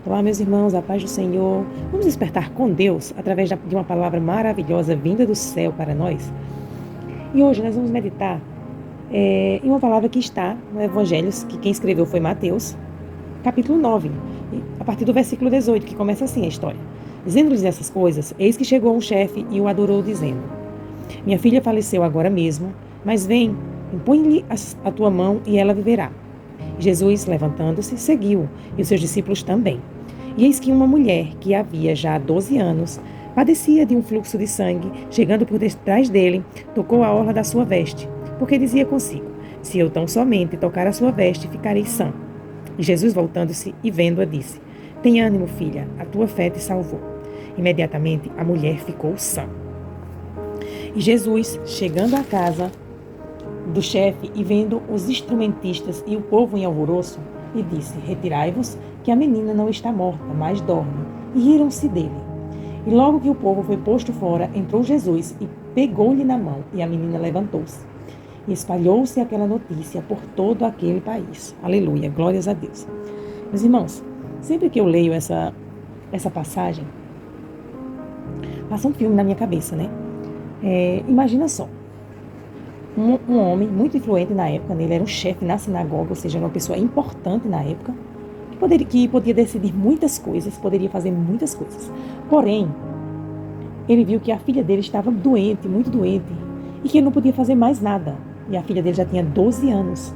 Olá, meus irmãos, a paz do Senhor. Vamos despertar com Deus através de uma palavra maravilhosa vinda do céu para nós. E hoje nós vamos meditar em uma palavra que está no Evangelho, que quem escreveu foi Mateus, capítulo 9, a partir do versículo 18, que começa assim a história. Dizendo-lhes essas coisas, eis que chegou um chefe e o adorou, dizendo: Minha filha faleceu agora mesmo, mas vem, impõe-lhe a tua mão e ela viverá. Jesus, levantando-se, seguiu, e os seus discípulos também. E eis que uma mulher, que havia já 12 anos, padecia de um fluxo de sangue, chegando por detrás dele, tocou a orla da sua veste, porque dizia consigo: Se eu tão somente tocar a sua veste, ficarei sã. E Jesus, voltando-se e vendo-a, disse: Tem ânimo, filha, a tua fé te salvou. Imediatamente a mulher ficou sã. E Jesus, chegando à casa do chefe e vendo os instrumentistas e o povo em alvoroço, lhe disse: Retirai-vos, que a menina não está morta, mas dorme. E riram-se dele. E logo que o povo foi posto fora, entrou Jesus e pegou-lhe na mão, e a menina levantou-se. E espalhou-se aquela notícia por todo aquele país. Aleluia, glórias a Deus. Meus irmãos, sempre que eu leio essa passagem, passa um filme na minha cabeça, né? Imagina só. Um homem muito influente na época, ele era um chefe na sinagoga, ou seja, era uma pessoa importante na época, que podia decidir muitas coisas, poderia fazer muitas coisas. Porém, ele viu que a filha dele estava doente, muito doente, e que ele não podia fazer mais nada. E a filha dele já tinha 12 anos.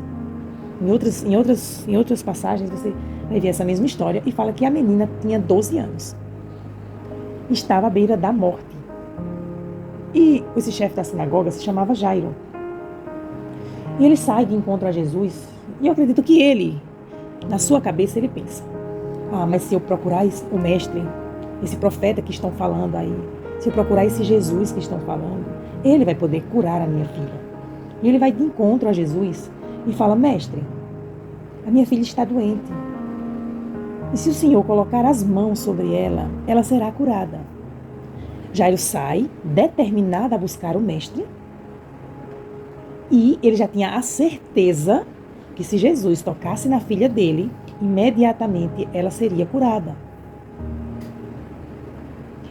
Em outras passagens você vai ver essa mesma história e fala que a menina tinha 12 anos. Estava à beira da morte. E esse chefe da sinagoga se chamava Jairo. E ele sai de encontro a Jesus, e eu acredito que ele, na sua cabeça, ele pensa: mas se eu procurar o mestre, esse profeta que estão falando aí, se eu procurar esse Jesus que estão falando, ele vai poder curar a minha filha. E ele vai de encontro a Jesus e fala: Mestre, a minha filha está doente. E se o Senhor colocar as mãos sobre ela, ela será curada. Jairo sai, determinado a buscar o mestre, e ele já tinha a certeza que se Jesus tocasse na filha dele, imediatamente ela seria curada.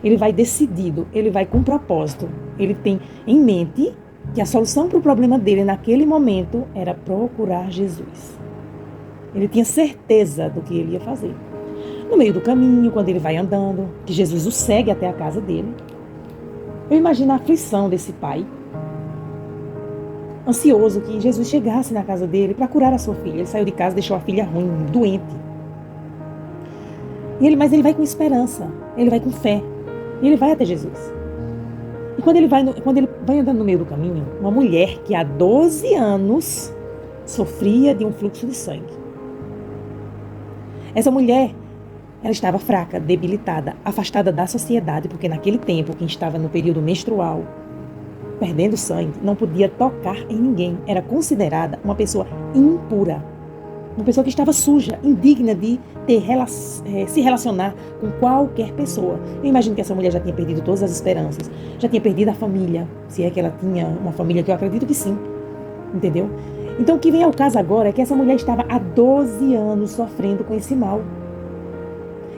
Ele vai decidido, ele vai com propósito. Ele tem em mente que a solução para o problema dele naquele momento era procurar Jesus. Ele tinha certeza do que ele ia fazer. No meio do caminho, quando ele vai andando, que Jesus o segue até a casa dele, eu imagino a aflição desse pai, ansioso que Jesus chegasse na casa dele para curar a sua filha. Ele saiu de casa, deixou a filha ruim, doente. Mas ele vai com esperança, ele vai com fé, e ele vai até Jesus. E quando ele vai andando no meio do caminho, uma mulher que há 12 anos sofria de um fluxo de sangue. Essa mulher, ela estava fraca, debilitada, afastada da sociedade, porque naquele tempo, quem estava no período menstrual, perdendo sangue, não podia tocar em ninguém. Era considerada uma pessoa impura. Uma pessoa que estava suja, indigna de se relacionar com qualquer pessoa. Eu imagino que essa mulher já tinha perdido todas as esperanças. Já tinha perdido a família. Se é que ela tinha uma família, que eu acredito que sim. Entendeu? Então o que vem ao caso agora é que essa mulher estava há 12 anos sofrendo com esse mal.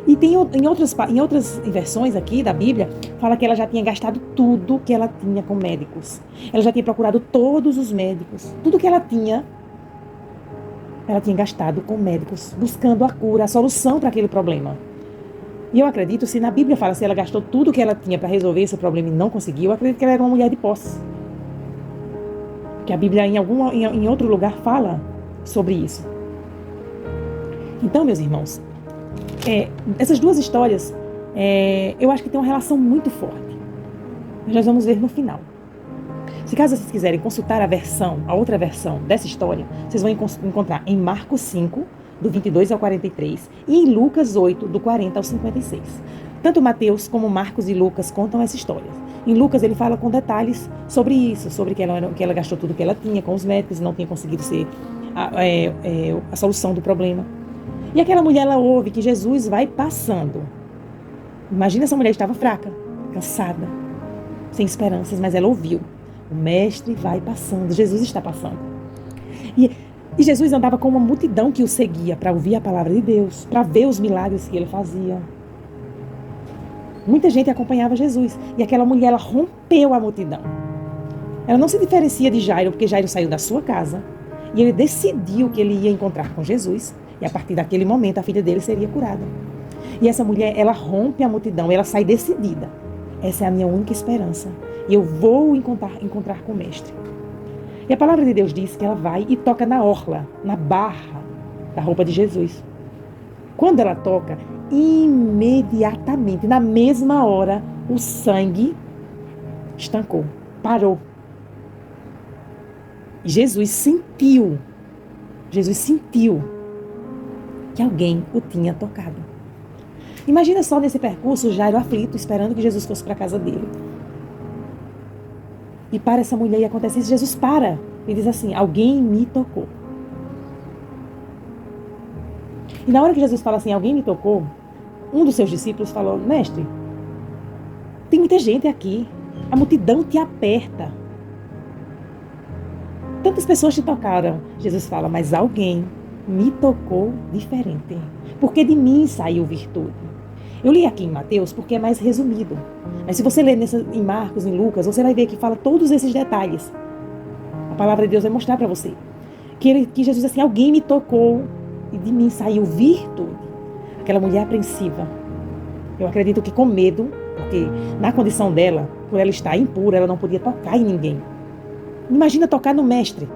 E tem em outras versões aqui da Bíblia, fala que ela já tinha gastado tudo que ela tinha com médicos. Ela já tinha procurado todos os médicos. Tudo que ela tinha gastado com médicos, buscando a cura, a solução para aquele problema. E eu acredito, se na Bíblia fala se ela gastou tudo que ela tinha para resolver esse problema e não conseguiu, eu acredito que ela era uma mulher de posse. Que a Bíblia em outro lugar fala sobre isso. Então, meus irmãos, essas duas histórias, eu acho que tem uma relação muito forte. Nós vamos ver no final. Se caso vocês quiserem consultar a outra versão dessa história, vocês vão encontrar em Marcos 5, do 22 ao 43, e em Lucas 8, do 40 ao 56. Tanto Mateus como Marcos e Lucas contam essa história. Em Lucas ele fala com detalhes sobre isso, sobre que ela gastou tudo que ela tinha com os médicos, não tinha conseguido ser a solução do problema. E aquela mulher, ela ouve que Jesus vai passando. Imagina, essa mulher estava fraca, cansada, sem esperanças, mas ela ouviu. O mestre vai passando, Jesus está passando. E E Jesus andava com uma multidão que o seguia para ouvir a palavra de Deus, para ver os milagres que ele fazia. Muita gente acompanhava Jesus. E aquela mulher, ela rompeu a multidão. Ela não se diferencia de Jairo, porque Jairo saiu da sua casa e ele decidiu que ele ia encontrar com Jesus. E a partir daquele momento, a filha dele seria curada. E essa mulher, ela rompe a multidão, ela sai decidida. Essa é a minha única esperança. E eu vou encontrar com o Mestre. E a palavra de Deus diz que ela vai e toca na orla, na barra da roupa de Jesus. Quando ela toca, imediatamente, na mesma hora, o sangue estancou, parou. E Jesus sentiu que alguém o tinha tocado. Imagina só nesse percurso, Jairo aflito, esperando que Jesus fosse para a casa dele. E para essa mulher, e acontece isso, Jesus para e diz assim, alguém me tocou. E na hora que Jesus fala assim, alguém me tocou, um dos seus discípulos falou, mestre, tem muita gente aqui, a multidão te aperta. Tantas pessoas te tocaram. Jesus fala, mas alguém me tocou diferente, porque de mim saiu virtude. Eu li aqui em Mateus porque é mais resumido. Mas se você ler em Marcos, em Lucas, você vai ver que fala todos esses detalhes. A palavra de Deus vai mostrar para você. Que Jesus diz assim, alguém me tocou e de mim saiu virtude. Aquela mulher apreensiva. Eu acredito que com medo, porque na condição dela, por ela estar impura, ela não podia tocar em ninguém. Imagina tocar no mestre.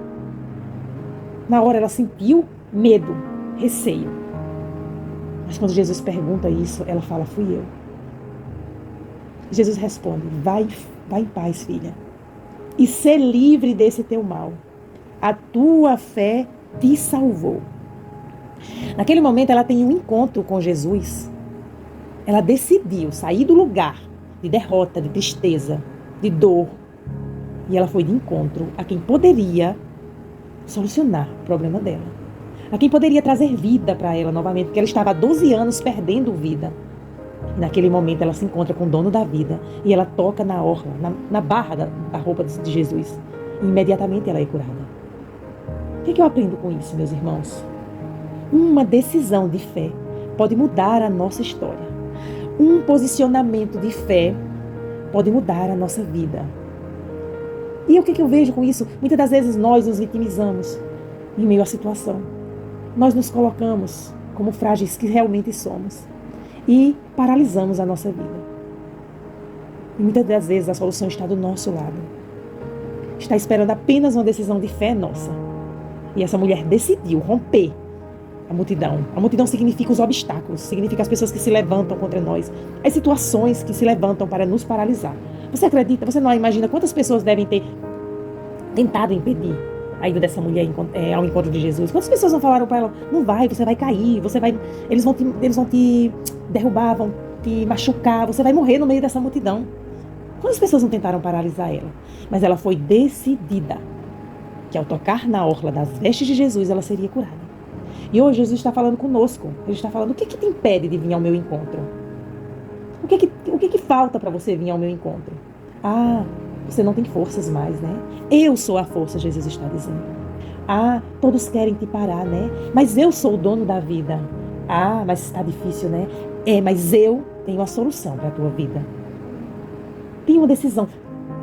Na hora ela sentiu medo, receio. Mas quando Jesus pergunta isso, ela fala, fui eu. Jesus responde, vai em paz, filha, e ser livre desse teu mal. A tua fé te salvou. Naquele momento ela tem um encontro com Jesus. Ela decidiu sair do lugar de derrota, de tristeza, de dor. E ela foi de encontro a quem poderia solucionar o problema dela. A quem poderia trazer vida para ela novamente, porque ela estava há 12 anos perdendo vida. E naquele momento ela se encontra com o dono da vida e ela toca na orla, na barra da roupa de Jesus. E imediatamente ela é curada. O que eu aprendo com isso, meus irmãos? Uma decisão de fé pode mudar a nossa história. Um posicionamento de fé pode mudar a nossa vida. E o que eu vejo com isso? Muitas das vezes nós nos vitimizamos em meio à situação. Nós nos colocamos como frágeis que realmente somos e paralisamos a nossa vida. E muitas das vezes a solução está do nosso lado. Está esperando apenas uma decisão de fé nossa. E essa mulher decidiu romper a multidão. A multidão significa os obstáculos, significa as pessoas que se levantam contra nós, as situações que se levantam para nos paralisar. Você acredita? Você não imagina quantas pessoas devem ter tentado impedir a ida dessa mulher ao encontro de Jesus? Quantas pessoas não falaram para ela, não vai, você vai cair, eles vão te derrubar, vão te machucar, você vai morrer no meio dessa multidão. Quantas pessoas não tentaram paralisar ela? Mas ela foi decidida que ao tocar na orla das vestes de Jesus, ela seria curada. E hoje Jesus está falando conosco. Ele está falando, o que te impede de vir ao meu encontro? O que falta para você vir ao meu encontro? Ah, você não tem forças mais, né? Eu sou a força, Jesus está dizendo. Ah, todos querem te parar, né? Mas eu sou o dono da vida. Ah, mas está difícil, né? Mas eu tenho a solução para a tua vida. Tenha uma decisão.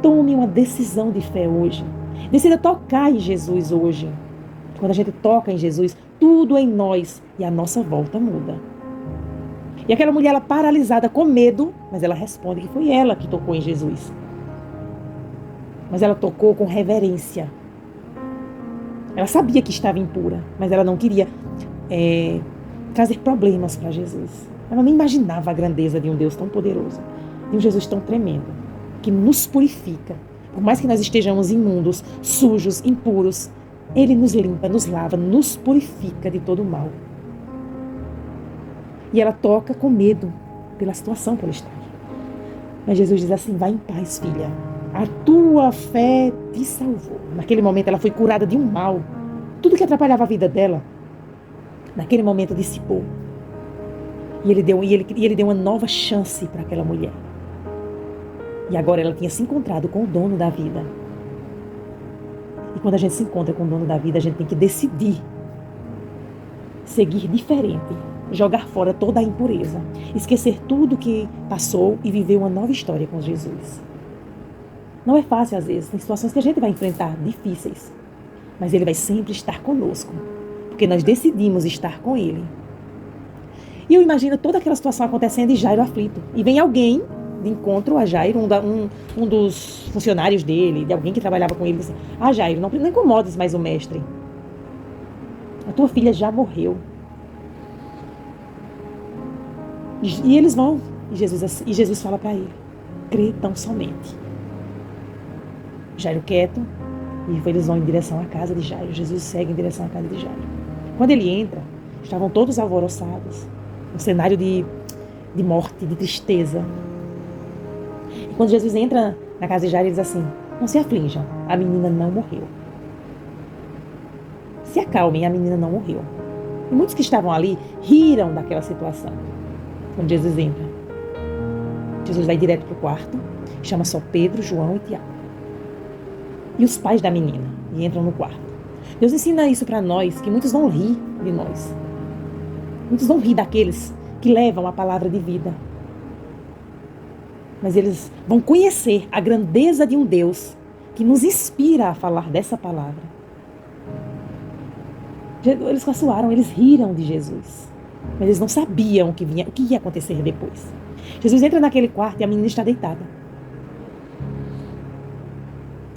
Tome uma decisão de fé hoje. Decida tocar em Jesus hoje. Quando a gente toca em Jesus, tudo em nós e a nossa volta muda. E aquela mulher, ela paralisada com medo, mas ela responde que foi ela que tocou em Jesus. Mas ela tocou com reverência. Ela sabia que estava impura, mas ela não queria trazer problemas para Jesus. Ela nem imaginava a grandeza de um Deus tão poderoso, de um Jesus tão tremendo, que nos purifica. Por mais que nós estejamos imundos, sujos, impuros, Ele nos limpa, nos lava, nos purifica de todo o mal. E ela toca com medo pela situação que ela está. Mas Jesus diz assim, vai em paz, filha. A tua fé te salvou. Naquele momento ela foi curada de um mal. Tudo que atrapalhava a vida dela, naquele momento dissipou. E ele deu uma nova chance para aquela mulher. E agora ela tinha se encontrado com o dono da vida. E quando a gente se encontra com o dono da vida, a gente tem que decidir seguir diferente, jogar fora toda a impureza, esquecer tudo que passou e viver uma nova história com Jesus. Não é fácil às vezes, tem situações que a gente vai enfrentar difíceis, mas Ele vai sempre estar conosco, porque nós decidimos estar com Ele. E eu imagino toda aquela situação acontecendo e Jairo aflito. E vem alguém de encontro a Jairo, um dos funcionários dele, de alguém que trabalhava com ele, diz assim, Jairo, não incomodes mais o mestre. A tua filha já morreu. E eles vão, e Jesus fala para ele, crê tão somente. Jairo quieto, e eles vão em direção à casa de Jairo. Jesus segue em direção à casa de Jairo. Quando ele entra, estavam todos alvoroçados. Um cenário de morte, de tristeza. E quando Jesus entra na casa de Jairo, ele diz assim, não se aflijam, a menina não morreu. Se acalmem, a menina não morreu. E muitos que estavam ali riram daquela situação. Quando Jesus entra, Jesus vai direto para o quarto, chama só Pedro, João e Tiago. E os pais da menina, e entram no quarto. Deus ensina isso para nós, que muitos vão rir de nós. Muitos vão rir daqueles que levam a palavra de vida. Mas eles vão conhecer a grandeza de um Deus que nos inspira a falar dessa palavra. Eles caçoaram, eles riram de Jesus. Mas eles não sabiam o que ia acontecer depois. Jesus entra naquele quarto e a menina está deitada.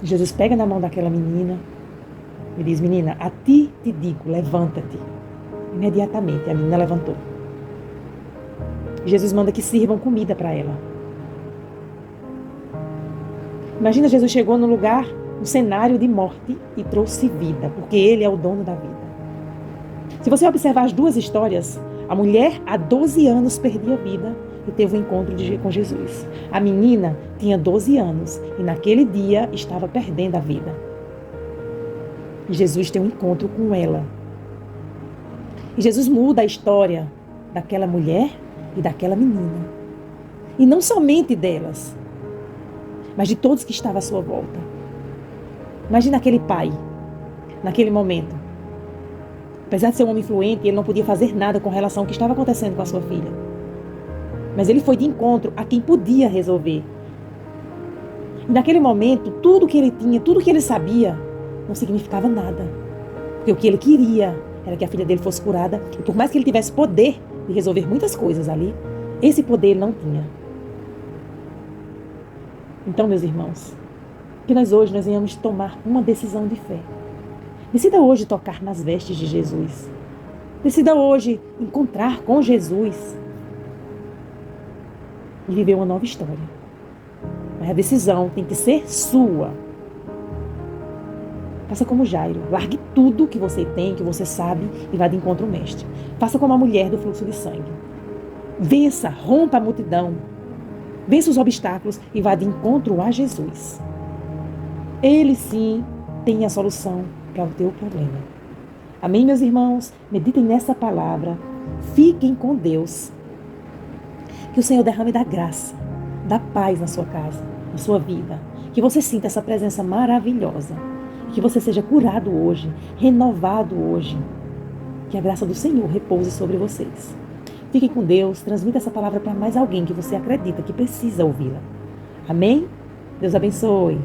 Jesus pega na mão daquela menina e diz, menina, a ti te digo, levanta-te. Imediatamente a menina levantou. Jesus manda que sirvam comida para ela. Imagina, Jesus chegou num lugar, um cenário de morte e trouxe vida, porque Ele é o dono da vida. Se você observar as duas histórias, a mulher há 12 anos perdia a vida e teve um encontro com Jesus. A menina tinha 12 anos e naquele dia estava perdendo a vida. E Jesus tem um encontro com ela. E Jesus muda a história daquela mulher e daquela menina. E não somente delas, mas de todos que estavam à sua volta. Imagina aquele pai, naquele momento. Apesar de ser um homem influente, ele não podia fazer nada com relação ao que estava acontecendo com a sua filha. Mas ele foi de encontro a quem podia resolver. E naquele momento, tudo que ele tinha, tudo que ele sabia, não significava nada. Porque o que ele queria era que a filha dele fosse curada. E por mais que ele tivesse poder de resolver muitas coisas ali, esse poder ele não tinha. Então, meus irmãos, que nós venhamos tomar uma decisão de fé. Decida hoje tocar nas vestes de Jesus. Decida hoje encontrar com Jesus e viver uma nova história. Mas a decisão tem que ser sua. Faça como Jairo. Largue tudo que você tem, que você sabe e vá de encontro ao mestre. Faça como a mulher do fluxo de sangue. Vença, rompa a multidão. Vença os obstáculos e vá de encontro a Jesus. Ele sim tem a solução para o teu problema. Amém, meus irmãos? Meditem nessa palavra. Fiquem com Deus. Que o Senhor derrame da graça, da paz na sua casa, na sua vida. Que você sinta essa presença maravilhosa. Que você seja curado hoje, renovado hoje. Que a graça do Senhor repouse sobre vocês. Fiquem com Deus, transmita essa palavra para mais alguém que você acredita que precisa ouvi-la. Amém? Deus abençoe.